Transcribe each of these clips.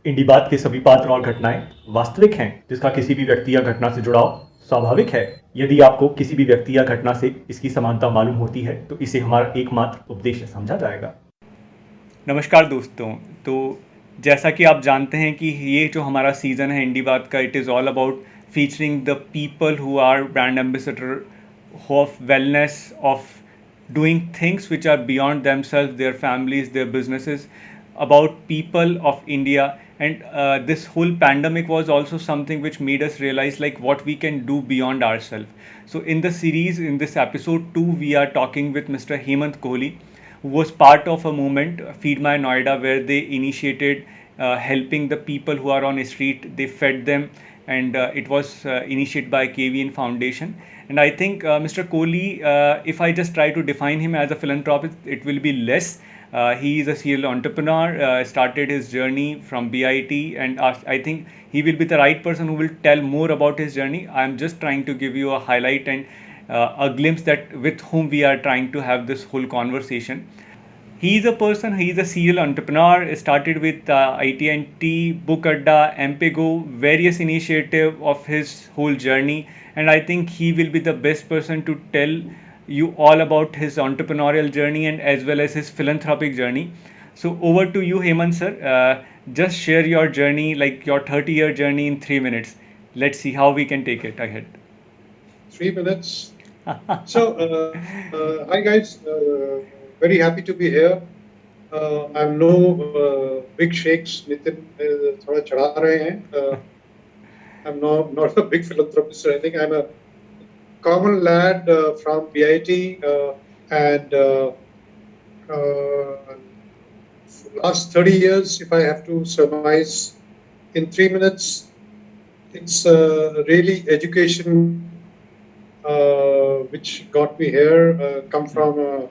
इंडी बात के सभी पात्र और घटनाएं वास्तविक हैं, जिसका किसी भी व्यक्ति या घटना से जुड़ाव स्वाभाविक है। यदि आपको किसी भी व्यक्ति या घटना से इसकी समानता मालूम होती है तो इसे हमारा एकमात्र उपदेश्य समझा जाएगा। नमस्कार दोस्तों। तो जैसा कि आप जानते हैं कि ये जो हमारा सीज़न है इंडी बात का, it is all about featuring the people who are brand ambassador of wellness, of doing things which are beyond themselves, their families, their businesses, about people of India. And this whole pandemic was also something which made us realize like what we can do beyond ourselves. So in the series, in this episode 2, we are talking with Mr. Hemant Kohli, who was part of a movement, Feed My Noida, where they initiated helping the people who are on the street. They fed them, and it was initiated by KVN Foundation. And I think Mr. Kohli, if I just try to define him as a philanthropist, it will be less. He is a serial entrepreneur, started his journey from BIT, and I think he will be the right person who will tell more about his journey. I am just trying to give you a highlight and a glimpse that with whom we are trying to have this whole conversation. He is a person, he is a serial entrepreneur, started with IT&T, Book Adda, MPEGO, various initiative of his whole journey, and I think he will be the best person to tell you all about his entrepreneurial journey and as well as his philanthropic journey. So over to you, Hemant sir. Just share your journey, like your 30-year journey in 3 minutes. Let's see how we can take it ahead. 3 minutes. So, hi guys, very happy to be here. I'm no big shakes. Nitin थोड़ा चढ़ा रहे हैं. I'm not a big philanthropist or anything. I'm a common lad from BIT, and last 30 years, if I have to surmise in 3 minutes, it's really education which got me here. Come from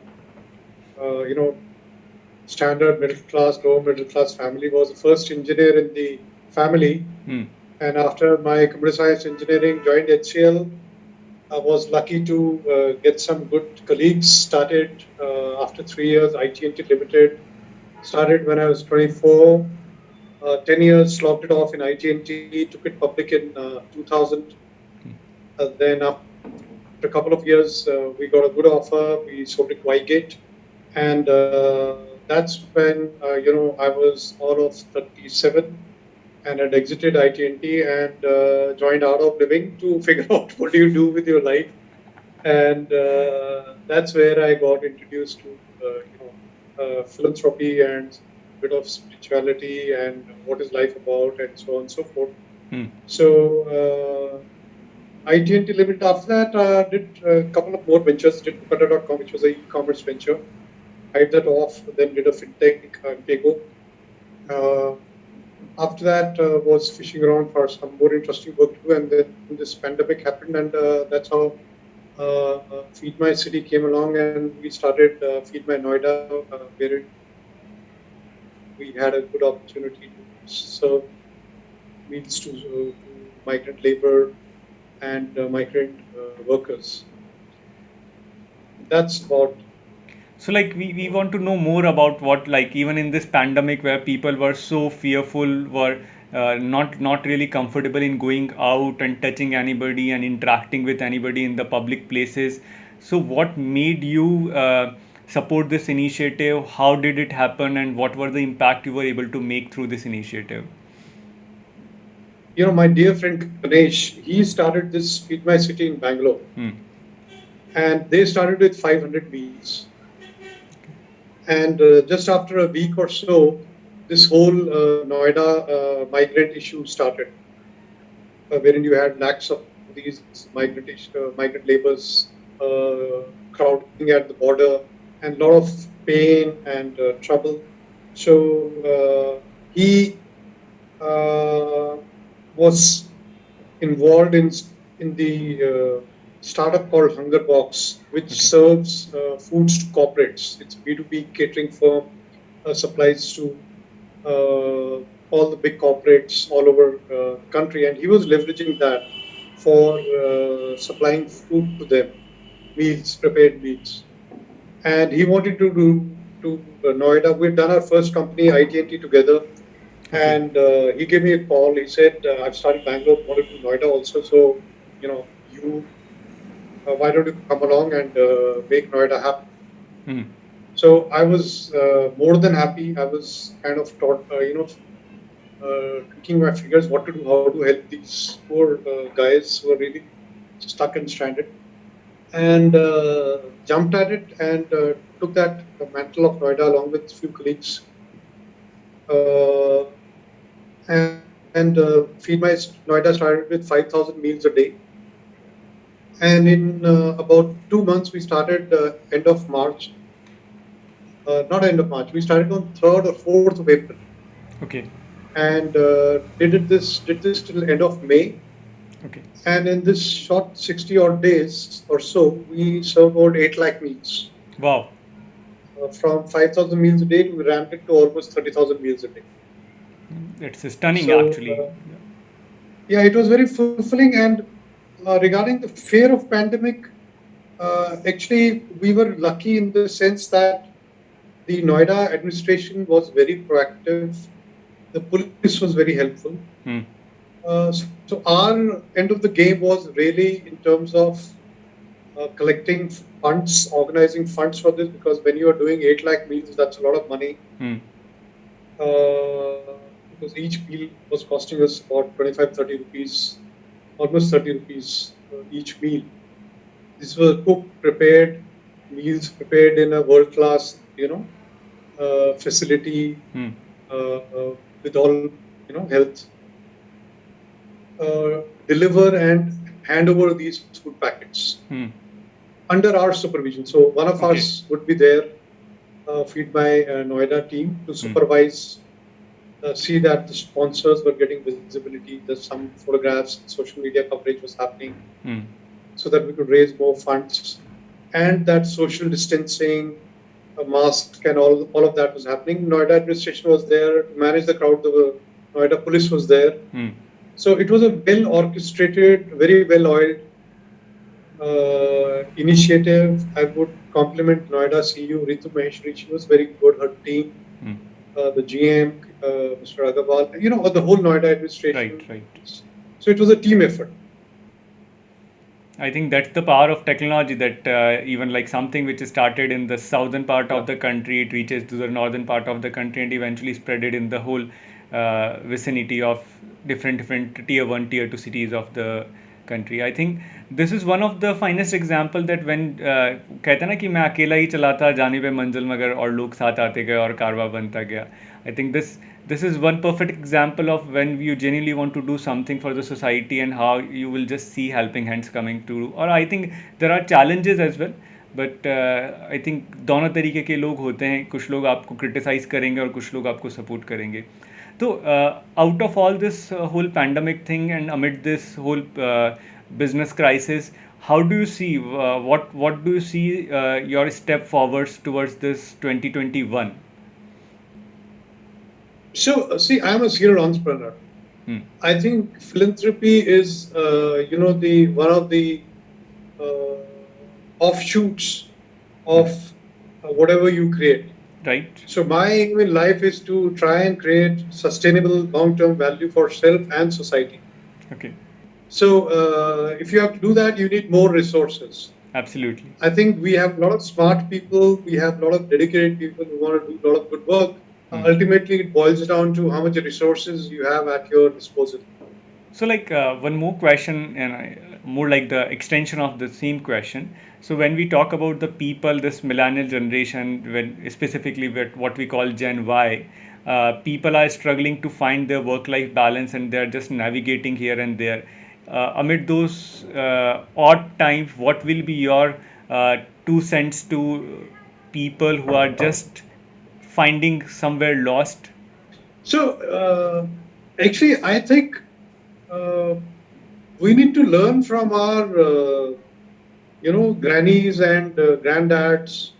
standard middle class, lower middle class family. Was the first engineer in the family, and after my computer science engineering, joined HCL. I was lucky to get some good colleagues. Started after 3 years, IT&T Limited. Started when I was 24. 10 years, slogged it off in IT&T. Took it public in 2000. Then after a couple of years, we got a good offer. We sold it Wygate, and that's when I was all of 37 and had exited IT&T and joined Art of Living to figure out what do you do with your life, and that's where I got introduced to philanthropy and a bit of spirituality and what is life about and so on and so forth. So IT&T Limited, after that, did a couple of more ventures. Did Bukata.com, which was an e-commerce venture. Hived that off, then did a fintech, Pego. After that, was fishing around for some more interesting work to do, and then this pandemic happened, and that's how Feed My City came along, and we started Feed My Noida, where we had a good opportunity to serve meals to migrant labor and migrant workers. That's about. So like we want to know more about what, like, even in this pandemic where people were so fearful, were not really comfortable in going out and touching anybody and interacting with anybody in the public places. So what made you support this initiative? How did it happen, and what were the impact you were able to make through this initiative? My dear friend Ganesh, he started this Feed My City in Bangalore. And they started with 500 meals. And just after a week or so, this whole Noida migrant issue started, wherein you had lakhs of these migrant laborers crowding at the border, and a lot of pain and trouble. So he was involved in the startup called Hunger Box, which serves foods to corporates. It's a B2B catering firm, supplies to all the big corporates all over the country. And he was leveraging that for supplying food to them, meals, prepared meals. And he wanted to do to Noida. We've done our first company, IT&T, together. Okay. And he gave me a call. He said, "I've started Bangalore, wanted to do Noida also. So, you why don't you come along and make Noida happen?" Hmm. So I was more than happy. I was kind of tweaking my fingers what to do, how to help these poor guys who are really stuck and stranded, and jumped at it and took that mantle of Noida along with a few colleagues, uh, and Feed My Noida started with 5,000 meals a day. And in about 2 months, we started end of March, not end of March. We started on 3rd or 4th of April, Okay. and did this till end of May. Okay. And in this short 60 odd days or so, we served about 8 lakh meals. Wow. From 5,000 meals a day, we ramped it to almost 30,000 meals a day. It's stunning, So, actually. yeah, it was very fulfilling. And regarding the fear of pandemic, actually, we were lucky in the sense that the Noida administration was very proactive. The police was very helpful. Hmm. So our end of the game was really in terms of collecting funds, organizing funds for this, because when you are doing 8 lakh meals, that's a lot of money. Hmm. Because each meal was costing us about 25, 30 rupees, almost 30 rupees each meal. These were cooked, prepared meals, prepared in a world-class, facility Hmm. with all, health. Deliver and hand over these food packets Hmm. under our supervision. So one of Okay. us would be there, Feed My Noida team, to supervise, see that the sponsors were getting visibility, that some photographs, social media coverage was happening, Hmm. so that we could raise more funds, and that social distancing, a mask, and all of that was happening. Noida administration was there to manage the crowd. The Noida police was there. Hmm. So it was a well orchestrated, very well oiled initiative. I would compliment Noida CEO Ritu Maheshwari. She was very good. Her team, Hmm. the GM, Mr. Agarwal, the whole Noida administration. Right. So it was a team effort. I think that's the power of technology, that even like something which is started in the southern part of the country, it reaches to the northern part of the country and eventually spread it in the whole vicinity of different tier 1, tier 2 cities of the country. I think this is one of the finest example that when कहते हैं ना कि मैं अकेला ही चला था जानिब मंजिल मगर और लोग साथ आते गए और कारवा बनता गया. I think this is one perfect example of when you genuinely want to do something for the society and how you will just see helping hands coming to. Or I think there are challenges as well, but I think दोनों तरीके के लोग होते हैं. कुछ लोग आपको criticize करेंगे और कुछ लोग आपको support करेंगे. So out of all this whole pandemic thing and amid this whole business crisis, how do you see what do you see your step forwards towards this 2021? So, see, I'm a serial entrepreneur. I think philanthropy is, the one of the offshoots of whatever you create. Right. So my aim in life is to try and create sustainable long-term value for self and society. Okay. So if you have to do that, you need more resources. Absolutely. I think we have a lot of smart people. We have a lot of dedicated people who want to do a lot of good work. Ultimately, it boils down to how much resources you have at your disposal. So, like one more question, and more like the extension of the same question. So, when we talk about the people, this millennial generation, when specifically with what we call Gen Y, people are struggling to find their work-life balance, and they're just navigating here and there. Amid those odd times, what will be your 2 cents to people who are just finding somewhere lost? So, actually, I think we need to learn from our, grannies and granddads,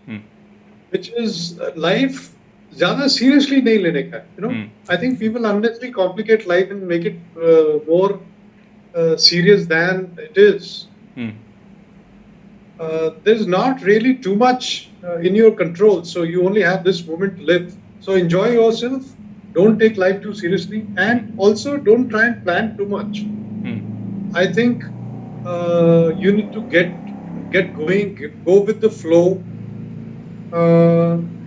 which is life. ज़्यादा seriously नहीं लेने का. I think people unnecessarily complicate life and make it more serious than it is. There's not really too much in your control, so you only have this moment to live. So enjoy yourself, don't take life too seriously, and also don't try and plan too much. I think you need to get going, go with the flow.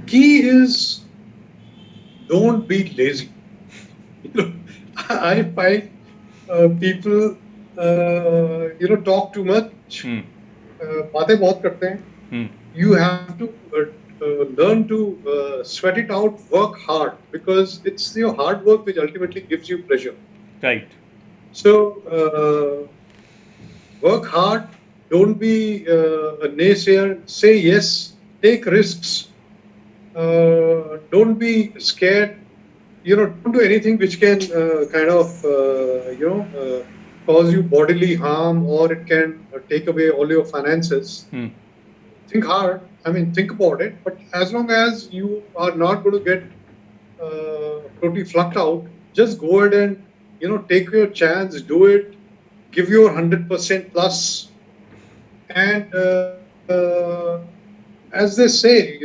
Key is don't be lazy. I find people talk too much. बातें बहुत करते हैं. You have to learn to sweat it out, work hard, because it's your hard work which ultimately gives you pleasure. Right. So work hard. Don't be a naysayer. Say yes. Take risks. Don't be scared. Don't do anything which can cause you bodily harm, or it can take away all your finances. Think hard. Think about it. But as long as you are not going to get totally flunked out, just go ahead and take your chance. Do it. Give your 100% plus. And as they say,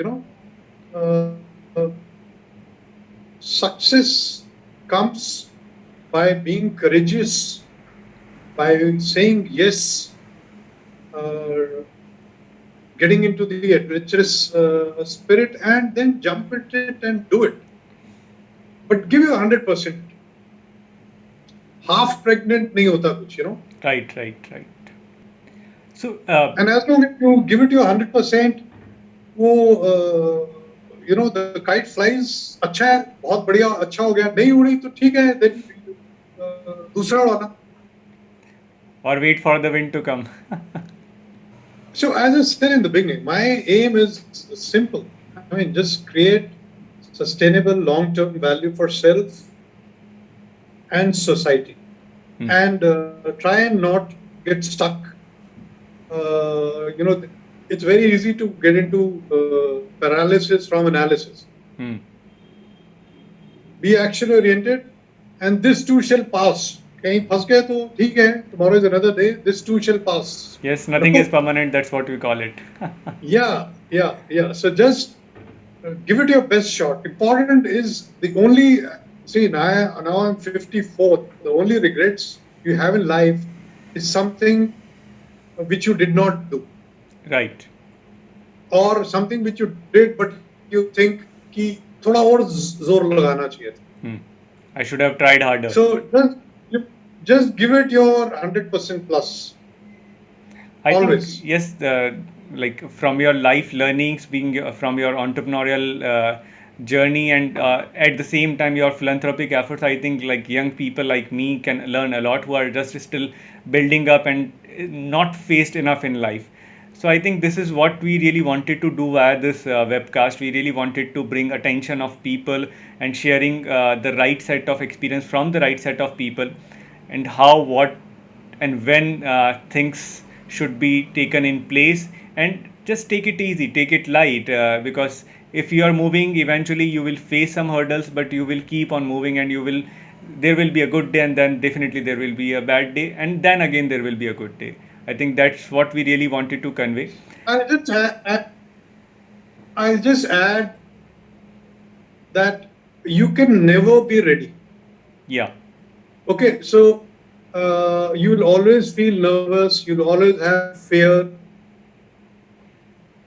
success comes by being courageous, by saying yes, getting into the adventurous spirit, and then jump at it and do it. But give you 100%. Half pregnant nahi hota kuch, Right. So, and as long as you give it your 100%, the kite flies, अच्छा है, बहुत बढ़िया, अच्छा हो गया, नहीं उड़ी तो ठीक है, then दूसरा उड़ाना. Or wait for the wind to come. So as I said in the beginning, my aim is simple. Just create sustainable long-term value for self and society, and try and not get stuck. It's very easy to get into paralysis from analysis. Be action oriented, and this too shall pass. कहीं फंस गए तो ठीक है, tomorrow is another day. This too shall pass. Yes, nothing is permanent. That's what we call it. Yeah. So just give it your best shot. Important is the only. See, now I'm 54. The only regrets you have in life is something which you did not do. Right. Or something which you did, but you think कि थोड़ा और जोर लगाना चाहिए था. I should have tried harder. So just give it your 100% plus. I Always. think, yes, like from your life learnings, from your entrepreneurial journey, and at the same time your philanthropic efforts, I think like young people like me can learn a lot, who are just still building up and not faced enough in life. So I think this is what we really wanted to do via this webcast. We really wanted to bring attention of people and sharing the right set of experience from the right set of people, and how, what, and when things should be taken in place. And just take it easy, take it light, because if you are moving, eventually you will face some hurdles, but you will keep on moving, and there will be a good day, and then definitely there will be a bad day, and then again there will be a good day. I think that's what we really wanted to convey. I'll just add that you can never be ready. Yeah. Okay, so you'll always feel nervous, you'll always have fear,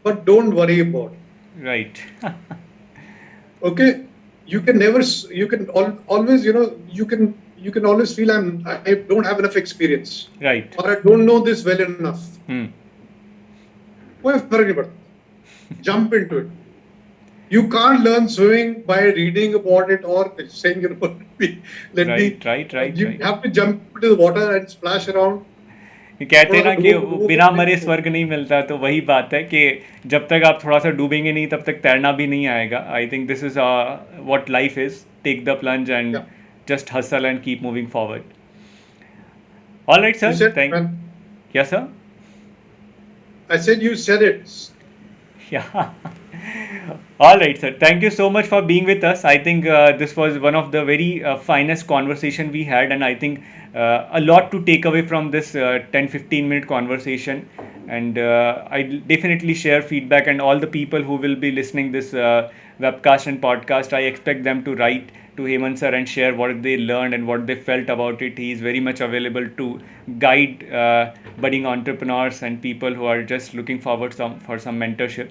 but don't worry about it. Right. Okay, you can always, you can always feel I don't have enough experience. Right. Or I don't know this well enough. कोई फर्क नहीं पड़ता. Jump into it. You can't learn swimming by reading about it or saying, Right. You have to jump into the water and splash around. कहते हैं ना कि बिना मरे स्वर्ग नहीं मिलता. तो वही बात है कि जब तक आप थोड़ा सा डूबेंगे नहीं, तब तक तैरना भी नहीं आएगा. I think this is what life is. Take the plunge and just hustle and keep moving forward. All right, sir. Yes, sir. I said you said it. Yeah. All right, sir. Thank you so much for being with us. I think this was one of the very finest conversation we had, and I think a lot to take away from this 10-15 minute conversation. And I definitely share feedback, and all the people who will be listening this webcast and podcast, I expect them to write to Hemant sir and share what they learned and what they felt about it. He is very much available to guide budding entrepreneurs and people who are just looking forward for some mentorship.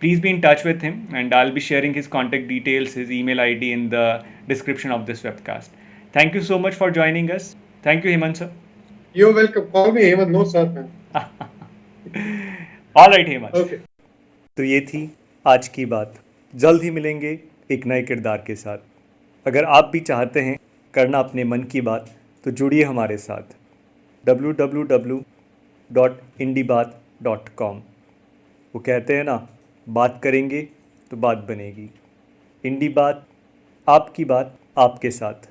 Please be in touch with him, and I'll be sharing his contact details, his email ID in the description of this webcast. Thank you so much for joining us. Thank you, Hemant sir. You're welcome. Call me Hemant. No, sir, man. All right, Hemant. Okay. तो ये थी आज की बात। जल्द ही मिलेंगे एक नए किरदार के साथ। अगर आप भी चाहते हैं करना अपने मन की बात तो जुड़िए हमारे साथ www.indibaat.com। वो कहते हैं ना, बात करेंगे तो बात बनेगी। इंडी बात, आपकी बात आपके साथ।